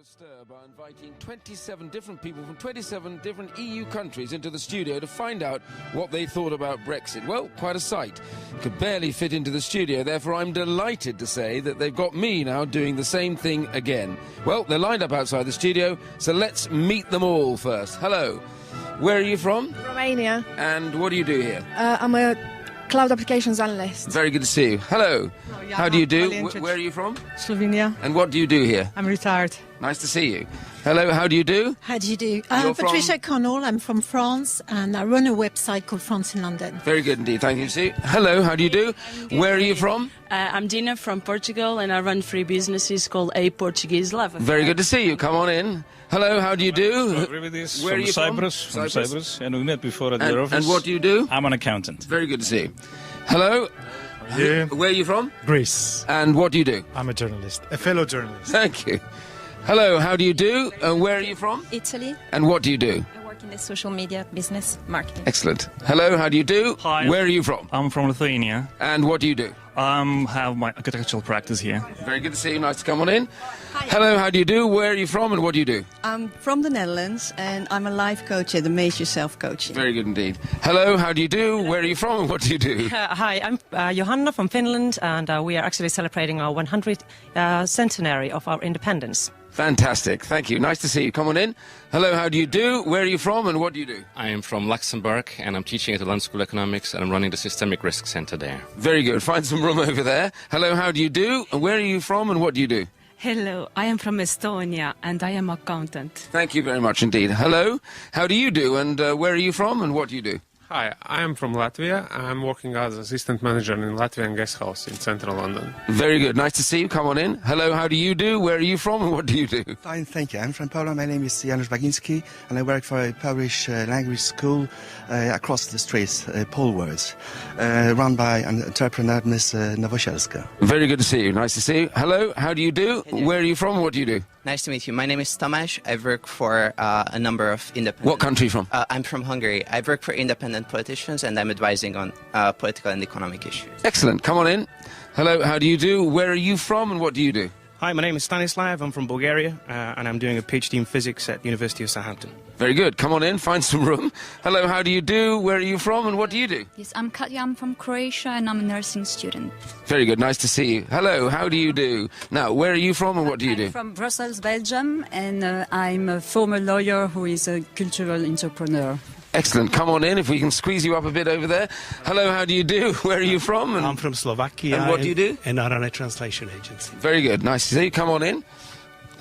stir by inviting 27 different people from 27 different EU countries into the studio to find out what they thought about Brexit. Well, quite a sight. Could barely fit into the studio, therefore I'm delighted to say that they've got me now doing the same thing again. Well, they're lined up outside the studio, so let's meet them all first. Hello. Where are you from? Romania. And what do you do here? I'm a cloud applications analyst. Very good to see you. Hello. How do you do? Where are you from? Slovenia. And what do you do here? I'm retired. Nice to see you. Hello, how do you do? How do you do? Patricia Connell, I'm from France, and I run a website called France in London. Very good indeed, thank you. See. Hello, how do you do? Where are you from? I'm Dina from Portugal, and I run three businesses called A Portuguese Love. Very good to see you. Come on in. Hello, how do you do? Where are you from? Cyprus. And we met before at their office. And what do you do? I'm an accountant. Very good to see you. Hello. Yeah. Where are you from? Greece. And what do you do? I'm a journalist, a fellow journalist. Thank you. Hello, how do you do? Where are you from? Italy. And what do you do? I work in the social media business marketing. Excellent. Hello, how do you do? Hi. Where are you from? I'm from Lithuania. And what do you do? Have my architectural practice here. Very good to see you. Nice to come on in. Hi. Hello, how do you do? Where are you from and what do you do? I'm from the Netherlands and I'm a life coach at the Amaze Yourself Coaching. Very good indeed. Hello, how do you do? Where are you from and what do you do? Hi, I'm Johanna from Finland, and we are actually celebrating our 100th centenary of our independence. Fantastic. Thank you. Nice to see you. Come on in. Hello, how do you do? Where are you from and what do you do? I am from Luxembourg and I'm teaching at the London School of Economics and I'm running the Systemic Risk Centre there. Very good. Find some room over there. Hello, how do you do? And where are you from and what do you do? Hello, I am from Estonia and I am accountant. Thank you very much indeed. Hello, how do you do? And where are you from and what do you do? Hi, I am from Latvia. I'm working as assistant manager in Latvian guest house in central London. Very good. Nice to see you. Come on in. Hello, how do you do? Where are you from and what do you do? Fine, thank you. I'm from Poland. My name is Janusz Baginski and I work for a Polish language school across the streets, Polwords, run by an entrepreneur, Ms. Nowosielska. Very good to see you. Nice to see you. Hello, how do you do? Where are you from and what do you do? Nice to meet you. My name is Tamás. I work for a number of independent... What country from? I'm from Hungary. I work for independent politicians and I'm advising on political and economic issues. Excellent. Come on in. Hello, how do you do? Where are you from and what do you do? Hi, my name is Stanislav. I'm from Bulgaria and I'm doing a PhD in physics at University of Southampton. Very good. Come on in, find some room. Hello, how do you do? Where are you from and what do you do? Yes, I'm Katja. I'm from Croatia and I'm a nursing student. Very good. Nice to see you. Hello, how do you do? Now, where are you from and what do you do? I'm from Brussels, Belgium, and I'm a former lawyer who is a cultural entrepreneur. Excellent. Come on in, if we can squeeze you up a bit over there. Hello, how do you do? Where are you from? I'm from Slovakia. And what do you do? And I run a translation agency. Very good. Nice to see you. Come on in.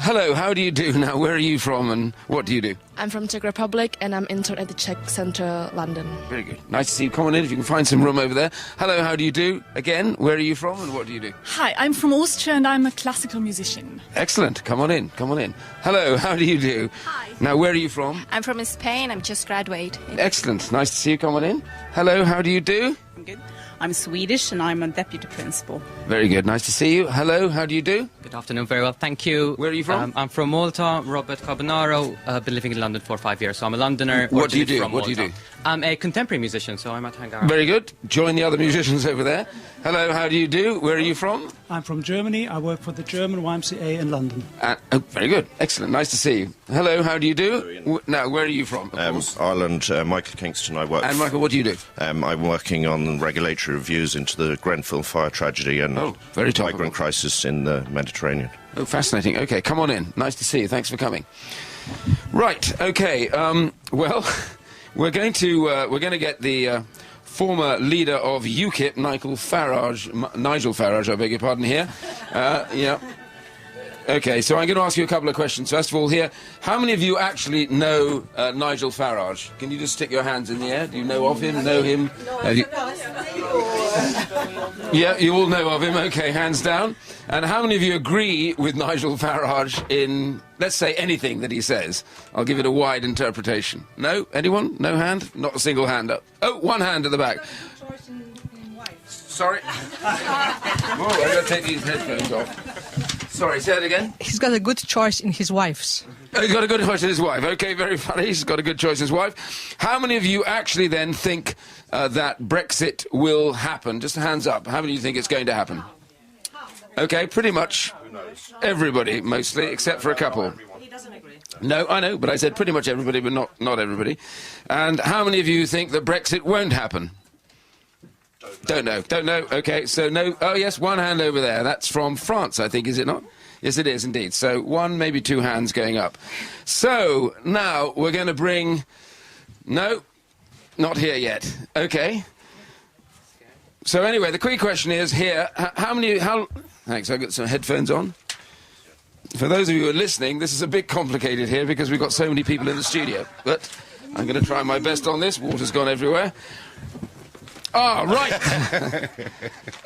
Hello, how do you do? Now, where are you from and what do you do? I'm from Czech Republic and I'm intern at the Czech Centre, London. Very good. Nice to see you. Come on in if you can find some room over there. Hello, how do you do? Again, where are you from and what do you do? Hi, I'm from Austria and I'm a classical musician. Excellent. Come on in. Come on in. Hello, how do you do? Hi. Now, where are you from? I'm from Spain. I'm just graduated. Excellent. Nice to see you. Come on in. Hello, how do you do? I'm good. I'm Swedish and I'm a deputy principal. Very good. Nice to see you. Hello, how do you do? Good afternoon, very well, thank you. Where are you from? I'm from Malta, Robert Carbonaro. Been living in London for 5 years, so I'm a Londoner. What do you do? What do you do? I'm a contemporary musician, so I'm at Hangara. Very good. Join the other musicians over there. Hello, how do you do? Where are you from? I'm from Germany. I work for the German YMCA in London. Oh, very good. Excellent. Nice to see you. Hello, how do you do? Now, where are you from? Ireland, Michael Kingston. I work. And Michael, what do you do? I'm working on regulatory reviews into the Grenfell fire tragedy and migrant crisis in the Mediterranean. Oh, fascinating. Okay, come on in. Nice to see you. Thanks for coming. Right. Okay. Well, we're going to get the former leader of UKIP, Nigel Farage, I beg your pardon here. Yeah. Okay, so I'm going to ask you a couple of questions. First of all, here, how many of you actually know Nigel Farage? Can you just stick your hands in the air? Do you know of him? Know him? Yeah, you all know of him. Okay, hands down. And how many of you agree with Nigel Farage in, let's say, anything that he says? I'll give it a wide interpretation. No? Anyone? No hand? Not a single hand up. Oh, one hand at the back. Sorry? Oh, I've got to take these headphones off. Sorry, say that again? He's got a good choice in his wives. Oh, he's got a good choice in his wife. Okay, very funny. He's got a good choice in his wife. How many of you actually then think that Brexit will happen? Just hands up. How many of you think it's going to happen? Okay, pretty much everybody, mostly, except for a couple. doesn't agree. No, I know, but I said pretty much everybody, but not everybody. And how many of you think that Brexit won't happen? Don't know. Okay, so no. Oh, yes, one hand over there. That's from France, I think, is it not? Yes, it is indeed. So one, maybe two hands going up. So now we're going to bring... No, not here yet. Okay. So anyway, the quick question is here, Thanks, I've got some headphones on. For those of you who are listening, this is a bit complicated here because we've got so many people in the studio. But I'm going to try my best on this. Water's gone everywhere. Ah, right!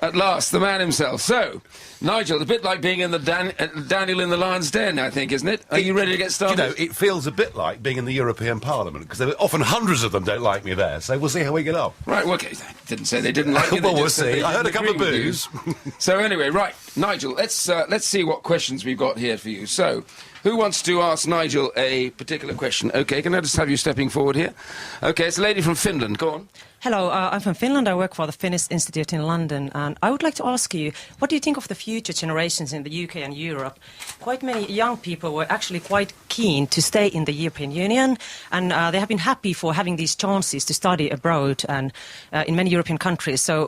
At last, the man himself. So, Nigel, a bit like being in the Daniel in the Lion's Den, I think, isn't it? Are you ready to get started? You know, it feels a bit like being in the European Parliament, because often hundreds of them don't like me there, so we'll see how we get on. Right, well, okay, I didn't say they didn't like you. Well, we'll see. I heard a couple of boos. So anyway, right, Nigel, let's see what questions we've got here for you. So, who wants to ask Nigel a particular question? Okay, can I just have you stepping forward here? Okay, it's a lady from Finland. Go on. Hello, I'm from Finland. I work for the Finnish Institute in London, and I would like to ask you, what do you think of the future generations in the UK and Europe? Quite many young people were actually quite keen to stay in the European Union, and they have been happy for having these chances to study abroad and in many European countries. So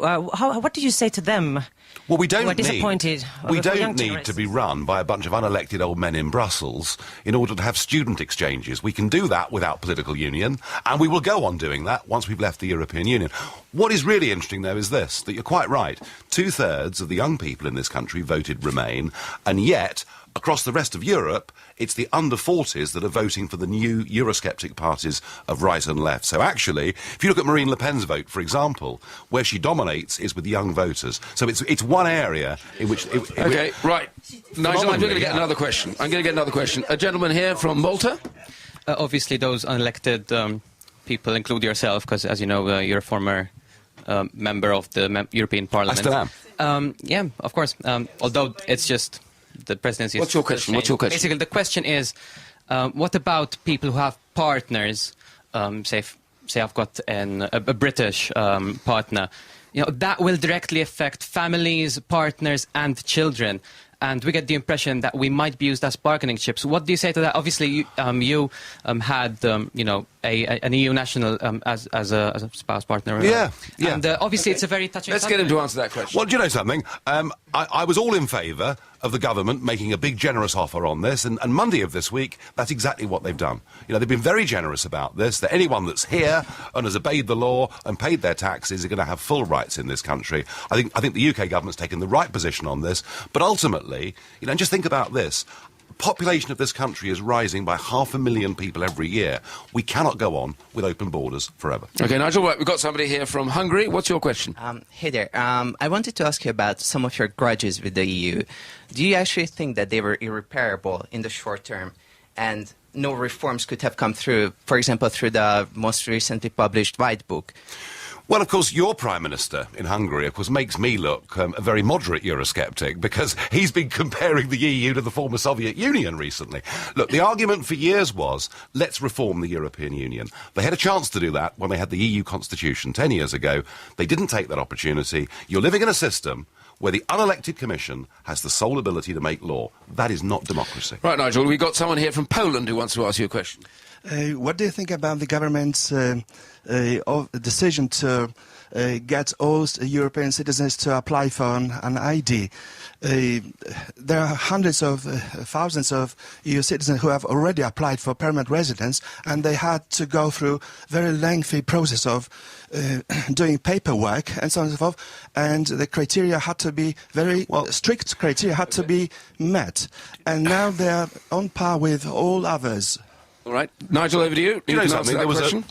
what do you say to them? Well, we don't need to be run by a bunch of unelected old men in Brussels in order to have student exchanges. We can do that without political union, and we will go on doing that once we've left the European Union. What is really interesting, though, is this, that you're quite right. 2/3 of the young people in this country voted Remain, and yet, across the rest of Europe, it's the under-40s that are voting for the new Eurosceptic parties of right and left. So actually, if you look at Marine Le Pen's vote, for example, where she dominates is with young voters. So it's one area in which... Right. Nigel, I'm going to get another question. A gentleman here from Malta. Obviously, those unelected people include yourself, because, as you know, you're a former member of the European Parliament. I still am. Yeah, of course. Although it's just... the presidency. What's your question? Basically, the question is, what about people who have partners? Say I've got a British partner. You know, that will directly affect families, partners, and children. And we get the impression that we might be used as bargaining chips. What do you say to that? Obviously, you had an EU national as a spouse partner. Yeah. And obviously, it's a very touching. Let's get him to answer that question. Well, do you know something? I was all in favour of the government making a big, generous offer on this, and Monday of this week, that's exactly what they've done. You know, they've been very generous about this, that anyone that's here and has obeyed the law and paid their taxes are going to have full rights in this country. I think the UK government's taken the right position on this, but ultimately, you know, just think about this. Population of this country is rising by 500,000 people every year. We cannot go on with open borders forever. Okay, Nigel, we've got somebody here from Hungary. What's your question? Hey there. I wanted to ask you about some of your grudges with the EU. Do you actually think that they were irreparable in the short term and no reforms could have come through, for example, through the most recently published White Book? Well, of course, your Prime Minister in Hungary, of course, makes me look a very moderate Eurosceptic because he's been comparing the EU to the former Soviet Union recently. Look, the argument for years was, let's reform the European Union. They had a chance to do that when they had the EU Constitution 10 years ago. They didn't take that opportunity. You're living in a system where the unelected Commission has the sole ability to make law. That is not democracy. Right, Nigel, we've got someone here from Poland who wants to ask you a question. What do you think about the government's decision to get all European citizens to apply for an ID? There are hundreds of thousands of EU citizens who have already applied for permanent residence, and they had to go through a very lengthy process of doing paperwork and so on and so forth, and the criteria had to be strict criteria had to be met, and now they are on par with all others. All right. Nigel, over to you. You know something? There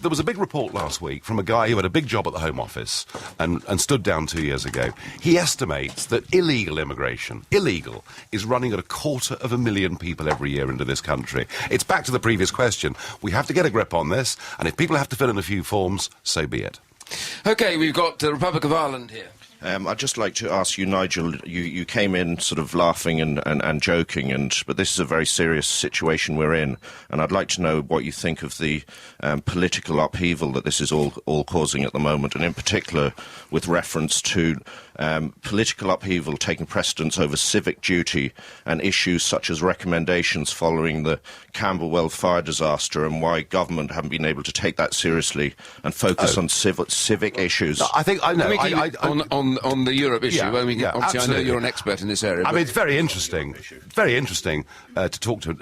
was a big report last week from a guy who had a big job at the Home Office and stood down 2 years ago. He estimates that illegal immigration, is running at 250,000 people every year into this country. It's back to the previous question. We have to get a grip on this, and if people have to fill in a few forms, so be it. OK, we've got the Republic of Ireland here. I'd just like to ask you, Nigel, you came in sort of laughing and joking, but this is a very serious situation we're in, and I'd like to know what you think of the political upheaval that this is all causing at the moment, and in particular with reference to political upheaval taking precedence over civic duty and issues such as recommendations following the Camberwell fire disaster, and why government haven't been able to take that seriously and focus on civic issues. I think I know. On the Europe issue. Yeah, I mean, yeah, obviously, absolutely. I know you're an expert in this area. I mean, it's very interesting. Very interesting to talk to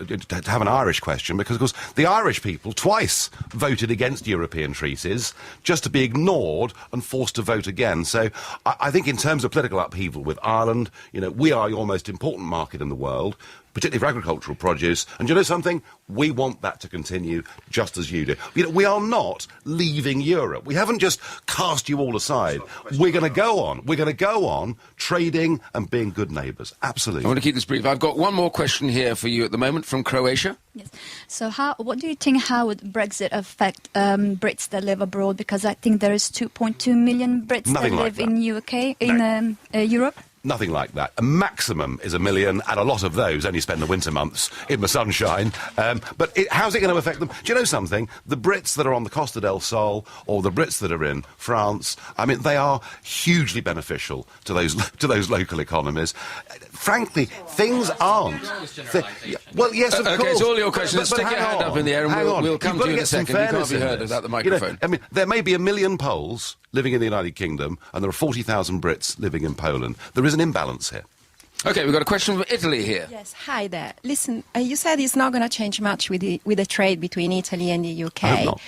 have an Irish question, because, of course, the Irish people twice voted against European treaties just to be ignored and forced to vote again. So I think in terms of political upheaval with Ireland, we are your most important market in the world, particularly for agricultural produce. And you know something? We want that to continue just as you do. We are not leaving Europe. We haven't just cast you all aside. We're going to go on. We're going to go on trading and being good neighbours. Absolutely. I want to keep this brief. I've got one more question here for you at the moment from Croatia. Yes. So what do you think, how would Brexit affect Brits that live abroad? Because I think there is 2.2 million Brits that live in UK, in Europe. Nothing like that. A maximum is 1 million, and a lot of those only spend the winter months in the sunshine. But how's it going to affect them? Do you know something? The Brits that are on the Costa del Sol, or the Brits that are in France, I mean, they are hugely beneficial to those local economies. Frankly, things aren't. Well, yes, of course. Okay, it's all your questions. Stick your hand up in the air, and we'll come to you in a second. You can't be heard without the microphone. I mean, there may be 1 million Poles living in the United Kingdom, and there are 40,000 Brits living in Poland. There is an imbalance here. Okay, we've got a question from Italy here. Yes, hi there. Listen, you said it's not going to change much with the trade between Italy and the UK. I hope not.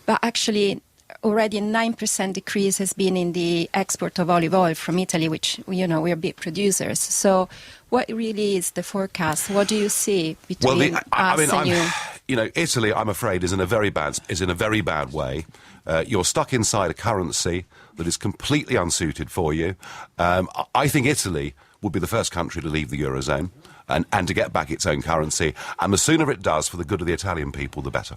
But actually, already a 9% decrease has been in the export of olive oil from Italy, which, we're big producers. So what really is the forecast? What do you see between us and you? Italy, I'm afraid, is in a very bad way. You're stuck inside a currency that is completely unsuited for you. I think Italy would be the first country to leave the Eurozone and to get back its own currency. And the sooner it does, for the good of the Italian people, the better.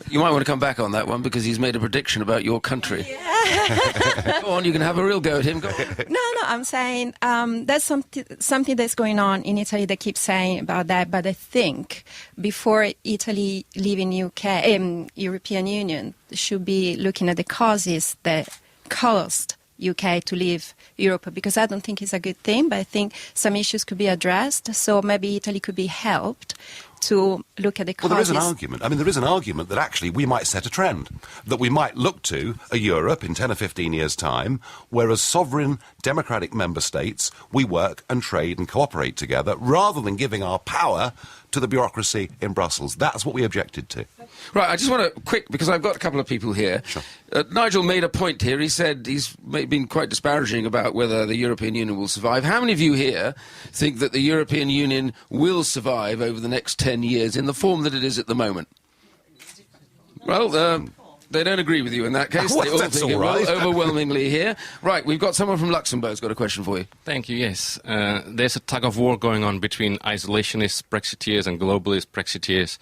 You might want to come back on that one, because he's made a prediction about your country. Yeah. Go on, you can have a real go at him. Go on. No, I'm saying there's something that's going on in Italy that keeps saying about that. But I think before Italy leaving European Union, should be looking at the causes that caused UK to leave Europe, because I don't think it's a good thing, but I think some issues could be addressed. So maybe Italy could be helped to look at the causes. Well, there is an argument. I mean, there is an argument that actually we might set a trend, that we might look to a Europe in 10 or 15 years' time, where as sovereign democratic member states, we work and trade and cooperate together, rather than giving our power to the bureaucracy in Brussels. That's what we objected to. Right, I just want to, because I've got a couple of people here. Sure. Nigel made a point here. He said he's been quite disparaging about whether the European Union will survive. How many of you here think that the European Union will survive over the next 10 years in the form that it is at the moment? Well, they don't agree with you in that case. Well, they all that's think it all right. will, overwhelmingly here. Right, we've got someone from Luxembourg who's got a question for you. Thank you, yes. There's a tug-of-war going on between isolationist Brexiteers and globalist Brexiteers.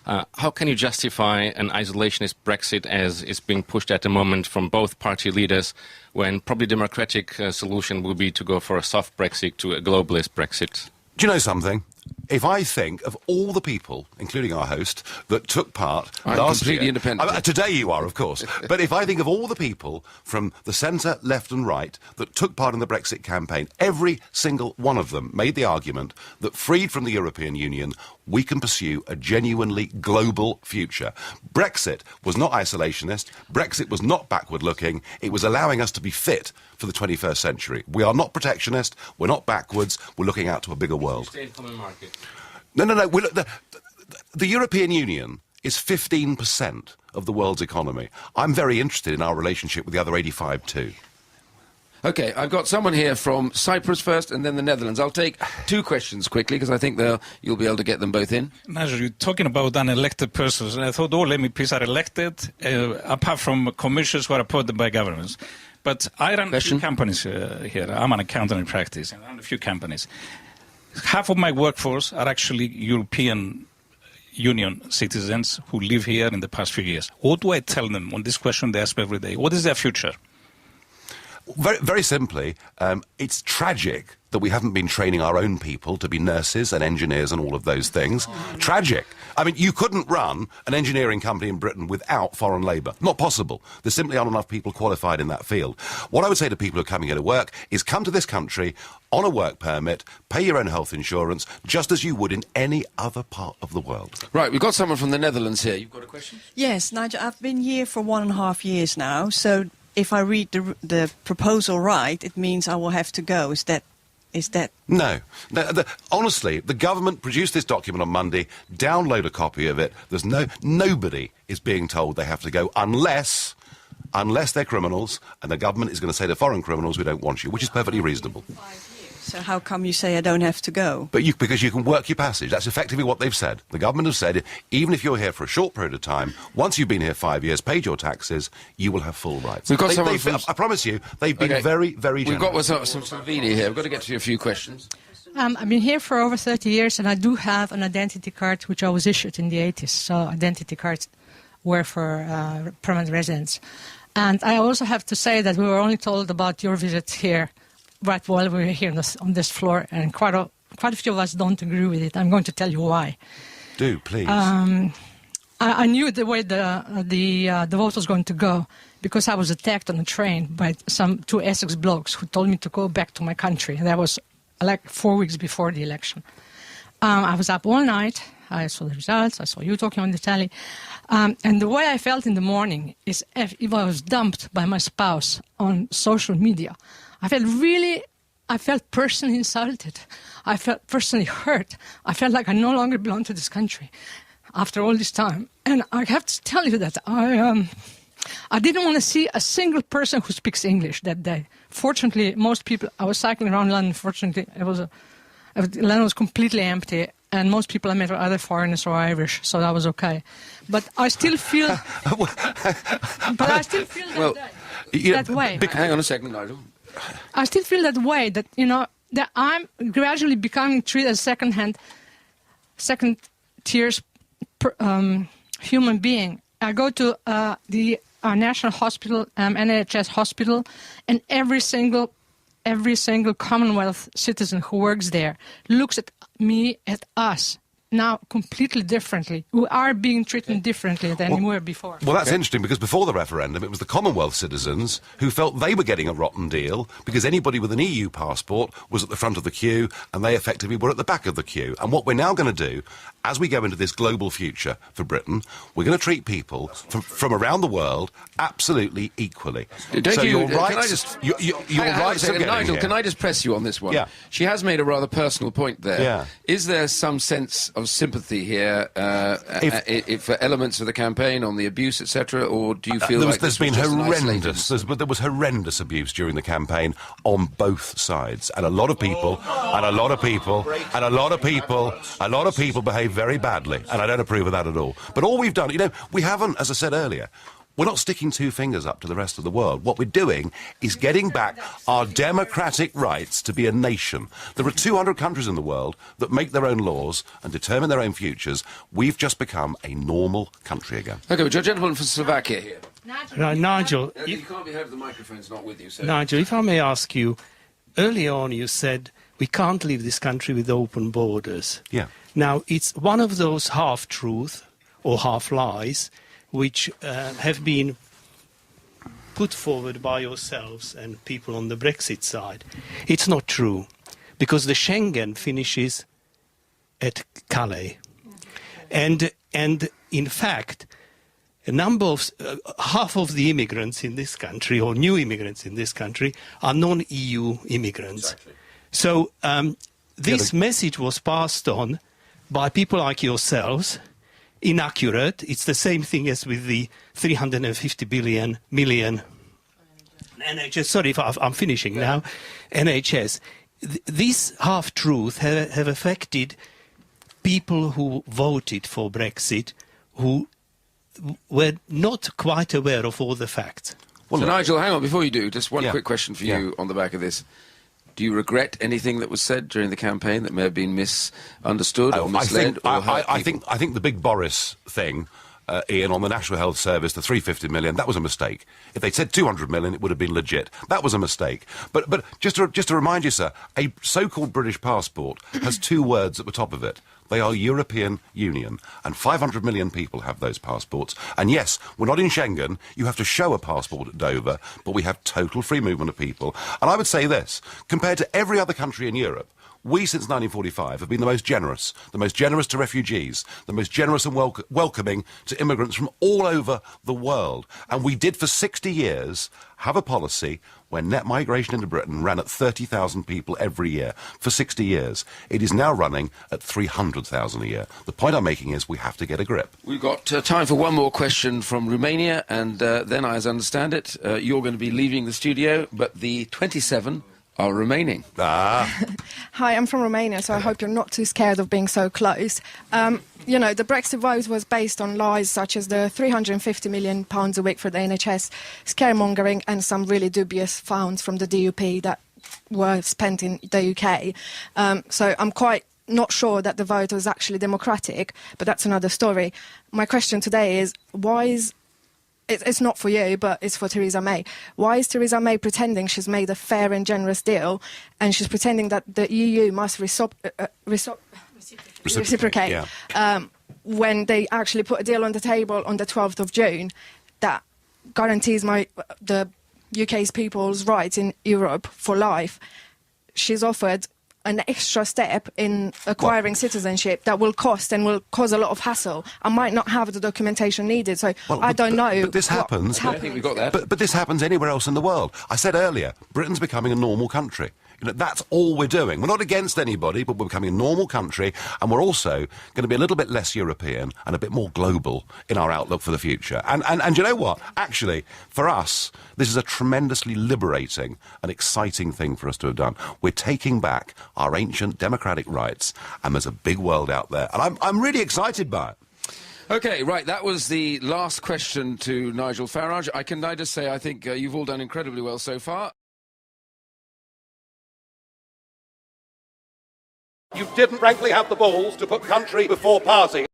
How can you justify an isolationist Brexit as is being pushed at the moment from both party leaders, when probably democratic solution will be to go for a soft Brexit to a globalist Brexit? Do you know something? If I think of all the people, including our host, that took part I'm last completely year... independent. Today you are, of course. But if I think of all the people from the centre, left and right that took part in the Brexit campaign, every single one of them made the argument that freed from the European Union, we can pursue a genuinely global future. Brexit was not isolationist. Brexit was not backward-looking. It was allowing us to be fit for the 21st century. We are not protectionist. We're not backwards. We're looking out to a bigger world. No. The European Union is 15% of the world's economy. I'm very interested in our relationship with the other 85 too. Okay, I've got someone here from Cyprus first and then the Netherlands. I'll take two questions quickly because I think you'll be able to get them both in. Nigel, you're talking about unelected persons. I thought all MEPs are elected, apart from commissioners who are appointed by governments. But I run a few companies here. I'm an accountant in practice, and I run a few companies. Half of my workforce are actually European Union citizens who live here in the past few years. What do I tell them on this question they ask me every day? What is their future? Very, very simply, it's tragic that we haven't been training our own people to be nurses and engineers and all of those things. Tragic. I mean, you couldn't run an engineering company in Britain without foreign labour. Not possible. There simply aren't enough people qualified in that field. What I would say to people who are coming here to work is come to this country on a work permit, pay your own health insurance, just as you would in any other part of the world. Right, we've got someone from the Netherlands here. You've got a question? Yes, Nigel, I've been here for 1.5 years now, so if I read the proposal right, it means I will have to go. Is that... No. Honestly, the government produced this document on Monday, download a copy of it. There's nobody is being told they have to go unless they're criminals, and the government is going to say to foreign criminals, we don't want you, which is perfectly reasonable. So how come you say I don't have to go? Because you can work your passage. That's effectively what they've said. The government has said, even if you're here for a short period of time, once you've been here 5 years, paid your taxes, you will have full rights. We've got I promise you, they've been very, very generous. We've got some Slovenia here. We've got to get to a few questions. I've been here for over 30 years, and I do have an identity card which I was issued in the 80s. So identity cards were for permanent residents. And I also have to say that we were only told about your visit here right while we were here on this floor, and quite a few of us don't agree with it. I'm going to tell you why. Do, please. I knew the way the vote was going to go because I was attacked on a train by two Essex blokes who told me to go back to my country. And that was like 4 weeks before the election. I was up all night. I saw the results. I saw you talking on the telly. And the way I felt in the morning is if I was dumped by my spouse on social media. I felt personally insulted. I felt personally hurt. I felt like I no longer belong to this country after all this time. And I have to tell you that I didn't want to see a single person who speaks English that day. Fortunately, most people, I was cycling around London, fortunately, London was completely empty. And most people I met were either foreigners or Irish, so that was okay. But I still feel... that way. Hang on a second, Nigel. I still feel that way, that, that I'm gradually becoming treated as second-tier human being. I go to the National Hospital, NHS hospital, and every single Commonwealth citizen who works there looks at me, at us, now completely differently. We are being treated differently than we were before. Well, that's interesting, because before the referendum, it was the Commonwealth citizens who felt they were getting a rotten deal because anybody with an EU passport was at the front of the queue and they effectively were at the back of the queue. And what we're now going to do, as we go into this global future for Britain, we're going to treat people from around the world absolutely equally. Nigel, can I just press you on this one? Yeah. She has made a rather personal point there. Yeah. Is there some sense of sympathy here for elements of the campaign on the abuse, etc., or do you feel there's been horrendous? There was horrendous abuse during the campaign on both sides, and a lot of people behave very badly, and I don't approve of that at all. But all we've done, we haven't, as I said earlier, we're not sticking two fingers up to the rest of the world. What we're doing is getting back our democratic rights to be a nation. There are 200 countries in the world that make their own laws and determine their own futures. We've just become a normal country again. Okay, but your gentleman from Slovakia here. Nigel, you can't be heard, the microphone's not with you. So. Nigel, if I may ask you, early on you said we can't leave this country with open borders. Yeah. Now, it's one of those half-truths or half-lies which have been put forward by yourselves and people on the Brexit side. It's not true, because the Schengen finishes at Calais. And in fact, half of the immigrants in this country, or new immigrants in this country, are non-EU immigrants. Exactly. So this message was passed on by people like yourselves, inaccurate. It's the same thing as with the 350 million NHS. Sorry if I'm finishing now. NHS. These half-truths have affected people who voted for Brexit, who were not quite aware of all the facts. Well, so Nigel, hang on, before you do, just one quick question for you on the back of this. Do you regret anything that was said during the campaign that may have been misunderstood or misled? I think the big Boris thing Ian, on the National Health Service, the 350 million, that was a mistake. If they'd said 200 million, it would have been legit. That was a mistake. But just to remind you, sir, a so-called British passport has two words at the top of it. They are European Union, and 500 million people have those passports. And yes, we're not in Schengen. You have to show a passport at Dover, but we have total free movement of people. And I would say this, compared to every other country in Europe, we, since 1945, have been the most generous to refugees, the most generous and welcoming to immigrants from all over the world. And we did, for 60 years, have a policy where net migration into Britain ran at 30,000 people every year for 60 years. It is now running at 300,000 a year. The point I'm making is we have to get a grip. We've got time for one more question from Romania, and then, as I understand it, you're going to be leaving the studio, but the 27 are remaining. Hi, I'm from Romania, so I hope you're not too scared of being so close. You know, the Brexit vote was based on lies such as the £350 million a week for the NHS, scaremongering, and some really dubious funds from the DUP that were spent in the UK. So I'm quite not sure that the vote was actually democratic, but that's another story. My question today is, why is... It's not for you, but it's for Theresa May. Why is Theresa May pretending she's made a fair and generous deal, and she's pretending that the EU must reciprocate when they actually put a deal on the table on the 12th of June that guarantees the UK's people's rights in Europe for life? She's offered an extra step in acquiring citizenship that will cost and will cause a lot of hassle. I might not have the documentation needed, so I don't know. But this happens. I think we got that. But this happens anywhere else in the world. I said earlier, Britain's becoming a normal country. You know, that's all we're doing. We're not against anybody, but we're becoming a normal country, and we're also going to be a little bit less European and a bit more global in our outlook for the future. And you know what? Actually, for us, this is a tremendously liberating and exciting thing for us to have done. We're taking back our ancient democratic rights, and there's a big world out there. And I'm really excited by it. OK, right, that was the last question to Nigel Farage. I just say I think you've all done incredibly well so far. You didn't frankly have the balls to put country before party.